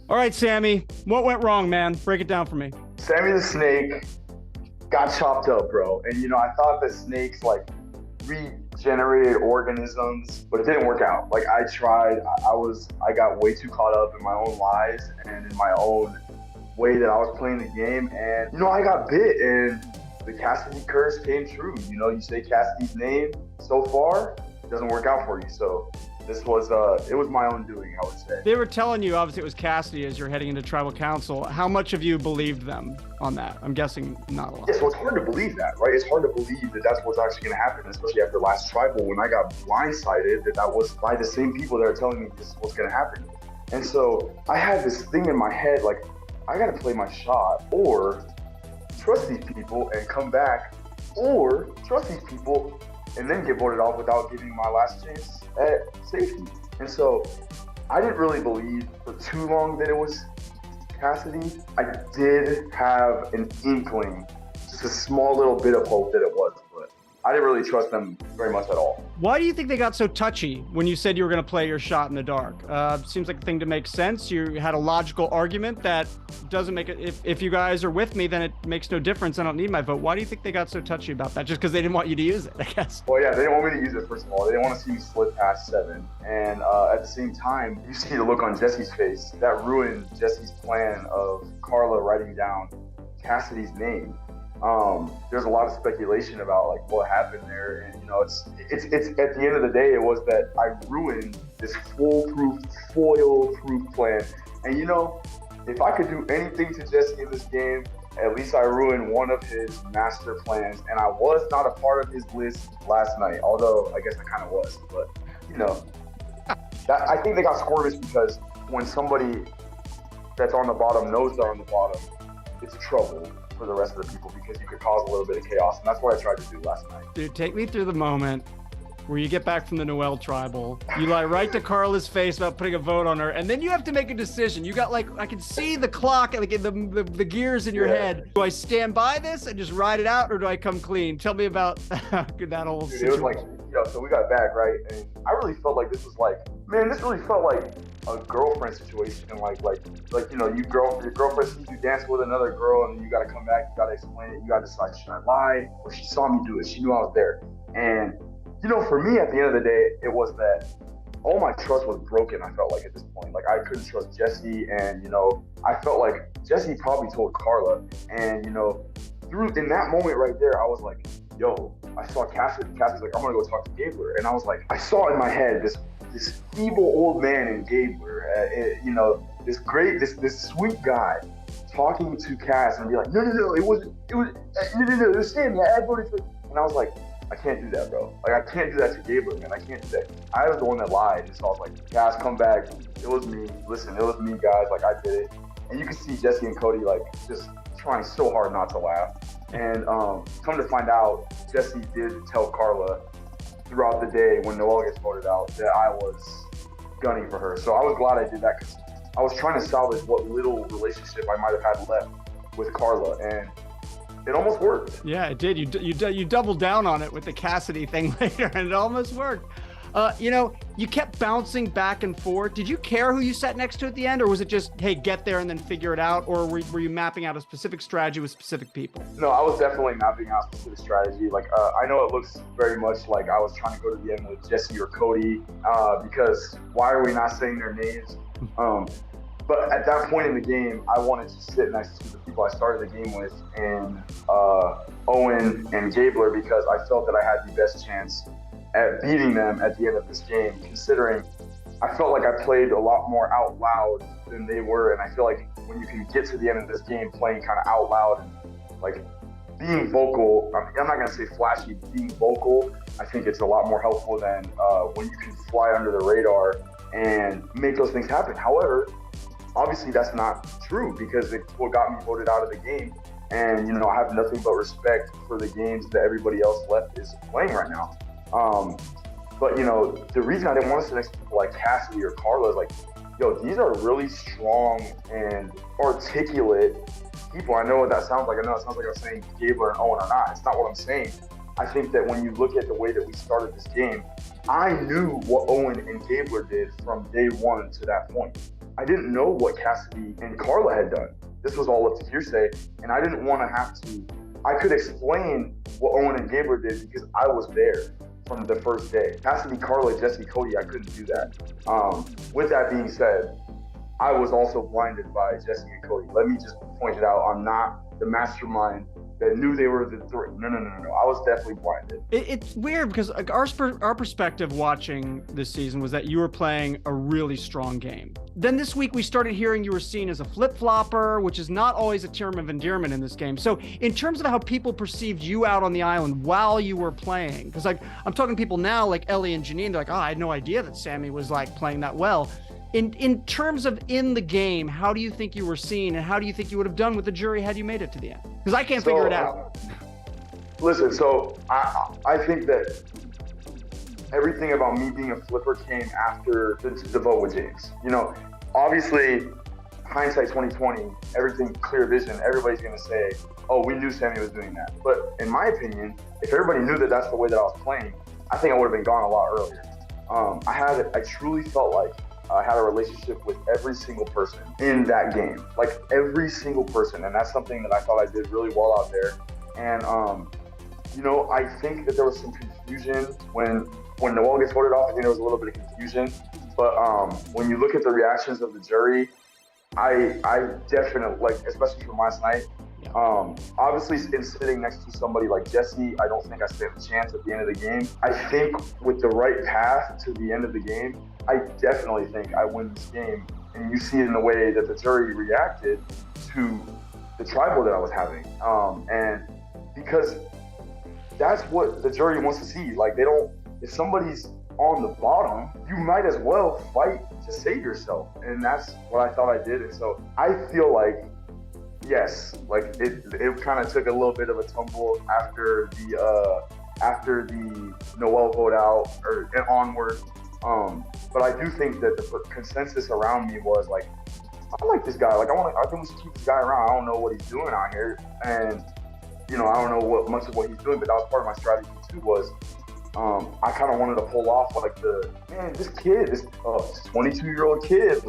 All right, Sammy, what went wrong, man? Break it down for me. Sammy the Snake got chopped up, bro. And, I thought that snakes, regenerated organisms, but it didn't work out. I tried. I got way too caught up in my own lies and in my own way that I was playing the game. And, I got bit, and the Cassidy curse came true. You say Cassidy's name so far, it doesn't work out for you. So this was, it was my own doing, I would say. They were telling you, obviously, it was Cassidy as you're heading into tribal council. How much of you believed them on that? I'm guessing not a lot. Yeah, so it's hard to believe that, right? It's hard to believe that that's what's actually going to happen, especially after last tribal when I got blindsided that was by the same people that are telling me this is what's going to happen. And so I had this thing in my head, I got to play my shot or trust these people and come back, or trust these people and then get voted off without giving my last chance at safety. And so I didn't really believe for too long that it was Cassidy. I did have an inkling, just a small little bit of hope that it was, but I didn't really trust them very much at all. Why do you think they got so touchy when you said you were going to play your shot in the dark? Seems like a thing to make sense. You had a logical argument that doesn't make it. If you guys are with me, then it makes no difference. I don't need my vote. Why do you think they got so touchy about that? Just because they didn't want you to use it, I guess. Well, yeah, they didn't want me to use it, first of all. They didn't want to see me slip past 7. And at the same time, you see the look on Jesse's face. That ruined Jesse's plan of Carla writing down Cassidy's name. There's a lot of speculation about what happened there, and it's at the end of the day, it was that I ruined this foolproof, foil-proof plan. And if I could do anything to Jesse in this game, at least I ruined one of his master plans, and I was not a part of his list last night, although I guess I kind of was. But I think they got squirmish because when somebody that's on the bottom knows they're on the bottom, it's trouble for the rest of the people because you could cause a little bit of chaos, and that's what I tried to do last night. Dude, take me through the moment where you get back from the Noel tribal, you lie right to Carla's face about putting a vote on her, and then you have to make a decision. You got I can see the clock, the gears in your head. Do I stand by this and just ride it out, or do I come clean? Tell me about that whole situation. It was so we got back, right, and I really felt like this was this really felt like a girlfriend situation, your girlfriend sees you dance with another girl, and then you got to come back, you got to explain it, you got to decide, should I lie, or she saw me do it, she knew I was there. And for me, at the end of the day, it was that all my trust was broken. I felt like at this point, I couldn't trust Jesse, and I felt like Jesse probably told Carla, and in that moment right there, I was like, yo, I saw Cassidy. Cassidy's like, I'm gonna go talk to Gabler, and I was like, I saw in my head this evil old man in Gabler, this sweet guy talking to Cass and be like, no, it was Sammy. I voted for, and I was like, I can't do that, bro. I can't do that to Gabler, man. I can't do that. I was the one that lied, and so I was like, Cass, come back. It was me. Listen, it was me, guys. I did it. And you can see Jesse and Cody just trying so hard not to laugh. And come to find out, Jesse did tell Carla throughout the day when Noel gets voted out that I was gunning for her. So I was glad I did that because I was trying to salvage what little relationship I might have had left with Carla, and it almost worked. Yeah, it did. You doubled down on it with the Cassidy thing later, and it almost worked. You kept bouncing back and forth. Did you care who you sat next to at the end, or was it just, hey, get there and then figure it out? Or were you mapping out a specific strategy with specific people? No, I was definitely mapping out a specific strategy. I know it looks very much like I was trying to go to the end with Jesse or Cody, because why are we not saying their names? But at that point in the game, I wanted to sit next to the people I started the game with, and Owen and Gabler, because I felt that I had the best chance at beating them at the end of this game, considering I felt like I played a lot more out loud than they were. And I feel like when you can get to the end of this game playing kind of out loud and being vocal, I'm not going to say flashy, being vocal, I think it's a lot more helpful than when you can fly under the radar and make those things happen. However, obviously that's not true, because it's what got me voted out of the game. And, I have nothing but respect for the games that everybody else left is playing right now. But the reason I didn't want to sit next to people like Cassidy or Carla is these are really strong and articulate people. I know what that sounds like. I know it sounds like I'm saying Gabler and Owen are not. It's not what I'm saying. I think that when you look at the way that we started this game, I knew what Owen and Gabler did from day one to that point. I didn't know what Cassidy and Carla had done. This was all up to hearsay, and I didn't want to have to. I could explain what Owen and Gabler did because I was there from the first day. Cassidy, Carla, Jesse, Cody, I couldn't do that. With that being said, I was also blinded by Jesse and Cody. Let me just point it out. I'm not the mastermind that knew they were the three. No. I was definitely blinded. It's weird because like our perspective watching this season was that you were playing a really strong game. Then this week we started hearing you were seen as a flip-flopper, which is not always a term of endearment in this game. So in terms of how people perceived you out on the island while you were playing, because like I'm talking to people now like Ellie and Janine, they're like, oh, I had no idea that Sami was like playing that well. In terms of in the game, how do you think you were seen, and how do you think you would have done with the jury had you made it to the end? Because I can't figure it out. Listen, so I think that everything about me being a flipper came after the vote with James. You know, obviously, hindsight 2020, everything clear vision, everybody's going to say, oh, we knew Sami was doing that. But in my opinion, if everybody knew that that's the way that I was playing, I think I would have been gone a lot earlier. I truly felt like I had a relationship with every single person in that game, like every single person. And that's something that I thought I did really well out there. And, you know, I think that there was some confusion when Noel gets voted off. I think there was a little bit of confusion. But when you look at the reactions of the jury, I definitely, like, especially from last night, obviously in sitting next to somebody like Jesse, I don't think I stand a chance at the end of the game. I think with the right path to the end of the game, I definitely think I win this game. And you see it in the way that the jury reacted to the tribal that I was having. And because that's what the jury wants to see. Like, they don't, if somebody's on the bottom, you might as well fight to save yourself. And that's what I thought I did. And so I feel like, yes, like it kind of took a little bit of a tumble after the Noel vote out or onward. But I do think that the consensus around me was like, I like this guy. Like I think we should keep this guy around. I don't know what he's doing out here, and you know, I don't know much of what he's doing. But that was part of my strategy too. Was I kind of wanted to pull off like this kid, this 22-year-old kid.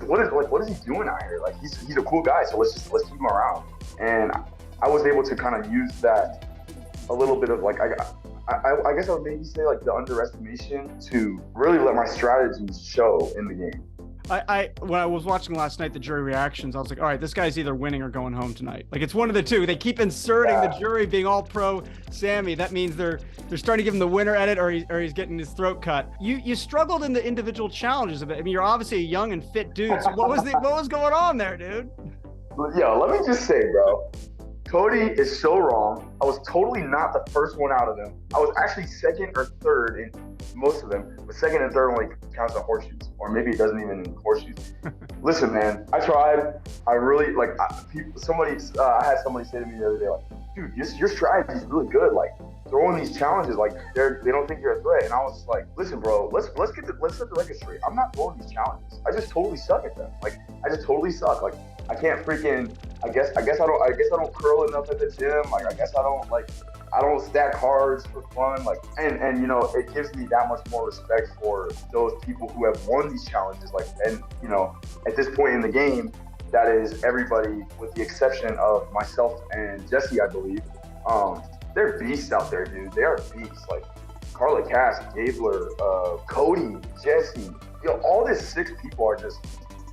What is he doing out here? Like he's a cool guy, so let's keep him around. And I was able to kind of use that a little bit of like I guess I would maybe say like the underestimation to really let my strategies show in the game. When I was watching last night, the jury reactions, I was like, all right, this guy's either winning or going home tonight. Like, it's one of the two. They keep inserting the jury being all pro Sami. That means they're starting to give him the winner edit, or he's getting his throat cut. You struggled in the individual challenges of it. I mean, you're obviously a young and fit dude. So what was going on there, dude? Yo, let me just say, bro, Cody is so wrong. I was totally not the first one out of them. I was actually second or third in most of them, but second and third only counts on horseshoes, or maybe it doesn't even horseshoes. Listen, man, I tried. I really I had somebody say to me the other day, like, dude, your strategy is really good. Like, throwing these challenges, like they don't think you're a threat. And I was like, listen, bro, let's set the record straight. I'm not throwing these challenges. I just totally suck at them. Like, I just totally suck. Like, I can't freaking. I guess I don't curl enough at the gym. Like, I guess I don't stack cards for fun. Like, and you know, it gives me that much more respect for those people who have won these challenges. Like, and you know, at this point in the game, that is everybody with the exception of myself and Jesse, I believe. They're beasts out there, dude. They are beasts. Like Carla, Cass, Gabler, Cody, Jesse. You know, all these 6 people are just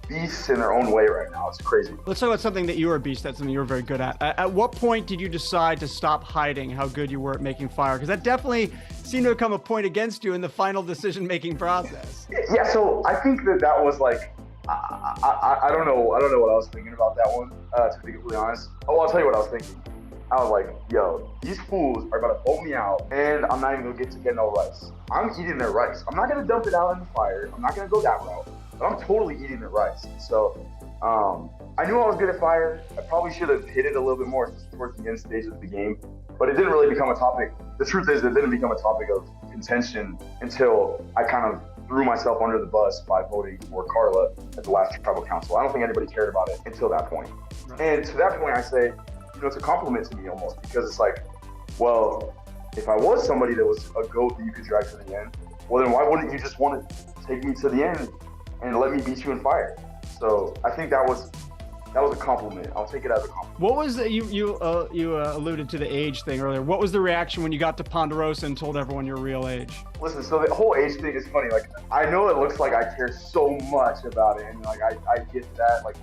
beasts in their own way right now. It's crazy. Let's talk about something that you were a beast. That's something you were very good at. At what point did you decide to stop hiding how good you were at making fire? Because that definitely seemed to become a point against you in the final decision-making process. Yeah, so I think that was like, I don't know what I was thinking about that one, to be completely honest. Oh, I'll tell you what I was thinking. I was like, yo, these fools are about to vote me out, and I'm not even gonna get no rice. I'm eating their rice. I'm not gonna dump it out in the fire. I'm not gonna go that route. But I'm totally eating the rice. So I knew I was good at fire. I probably should have hit it a little bit more towards the end stage of the game, but it didn't really become a topic. The truth is, it didn't become a topic of contention until I kind of threw myself under the bus by voting for Carla at the last tribal council. I don't think anybody cared about it until that point. And to that point, I say, you know, it's a compliment to me almost, because it's like, well, if I was somebody that was a GOAT that you could drag to the end, well, then why wouldn't you just want to take me to the end and let me beat you in fire? So I think that was a compliment. I'll take it as a compliment. What was you alluded to the age thing earlier? What was the reaction when you got to Ponderosa and told everyone your real age? Listen, so the whole age thing is funny. Like, I know it looks like I care so much about it, and like I get that. Like,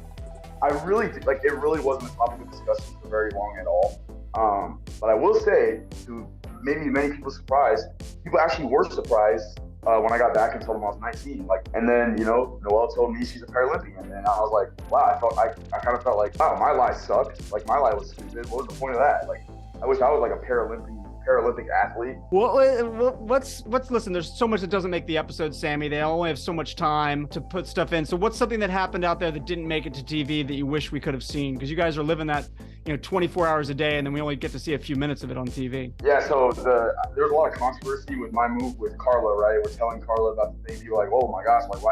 I really like it really wasn't a topic of discussion for very long at all. But I will say, to maybe many people's surprise, people actually were surprised when I got back and told them I was 19. Like, and then, you know, Noelle told me she's a Paralympian, and I was like, wow, I kind of felt like, wow, my lie sucked. Like, my lie was stupid. What was the point of that? Like, I wish I was like a Paralympic athlete. What's listen, there's so much that doesn't make the episode, Sammy. They only have so much time to put stuff in. So what's something that happened out there that didn't make it to TV that you wish we could have seen? Because you guys are living that, 24 hours a day, and then we only get to see a few minutes of it on TV. Yeah, so there was a lot of controversy with my move with Carla, right? We're telling Carla about the thing. People were like, oh my gosh, like,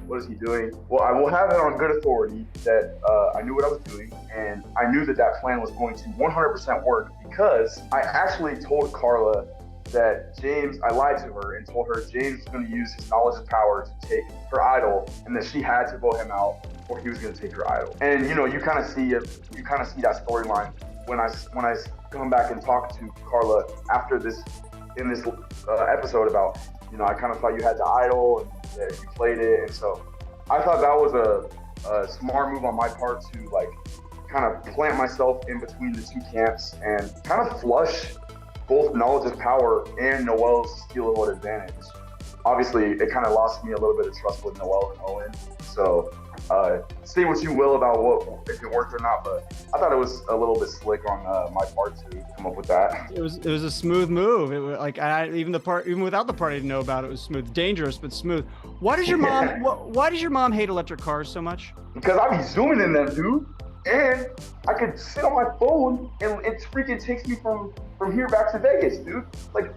what is he doing? Well, I will have it on good authority that I knew what I was doing, and I knew that plan was going to 100% work, because I actually told Carla that I lied to her and told her James was going to use his knowledge and power to take her idol, and that she had to vote him out or he was going to take her idol. And you kind of see that storyline when I come back and talk to Carla after this episode about, I kind of thought you had the idol and that you played it, and so I thought that was a smart move on my part to like kind of plant myself in between the two camps and kind of flush both knowledge of power and Noelle's skill of advantage. Obviously, it kind of lost me a little bit of trust with Noelle and Owen. So say what you will about if it worked or not, but I thought it was a little bit slick on my part to come up with that. It was a smooth move. It was like even without the part I didn't know about, it was smooth, dangerous but smooth. Why does your mom? Why does your mom hate electric cars so much? Because I be zooming in them, dude. And I could sit on my phone and it freaking takes me from here back to Vegas, dude. Like,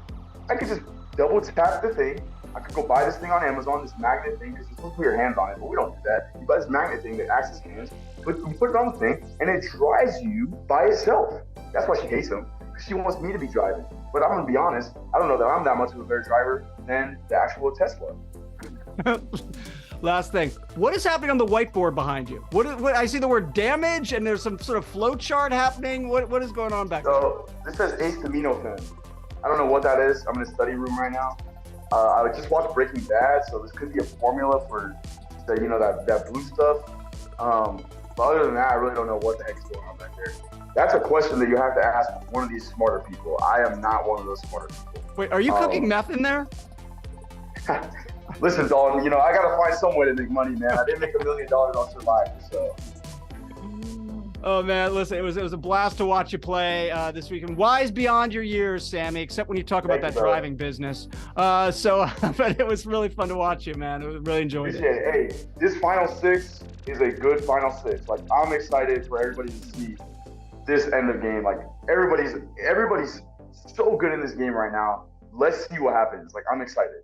I could just double tap the thing. I could go buy this thing on Amazon, this magnet thing, because you're supposed to put your hands on it, but we don't do that. You buy this magnet thing that acts as hands, you put it on the thing, and it drives you by itself. That's why she hates them, because she wants me to be driving. But I'm gonna be honest, I don't know that I'm that much of a better driver than the actual Tesla. Last thing, what is happening on the whiteboard behind you? What I see the word damage, and there's some sort of flow chart happening. What is going on back there? So this says acetaminophen. I don't know what that is. I'm in a study room right now. I just watched Breaking Bad, so this could be a formula for that blue stuff. But other than that, I really don't know what the heck's going on back there. That's a question that you have to ask one of these smarter people. I am not one of those smarter people. Wait, are you cooking meth in there? Listen, Dalton, I got to find some way to make money, man. I didn't make $1 million on Survivor, so. Oh, man, listen, it was a blast to watch you play this weekend. Wise beyond your years, Sammy, except when you talk about that driving business. But it was really fun to watch you, man. I really enjoyed it. Hey, this Final Six is a good Final Six. Like, I'm excited for everybody to see this end of game. Like, everybody's so good in this game right now. Let's see what happens. Like, I'm excited.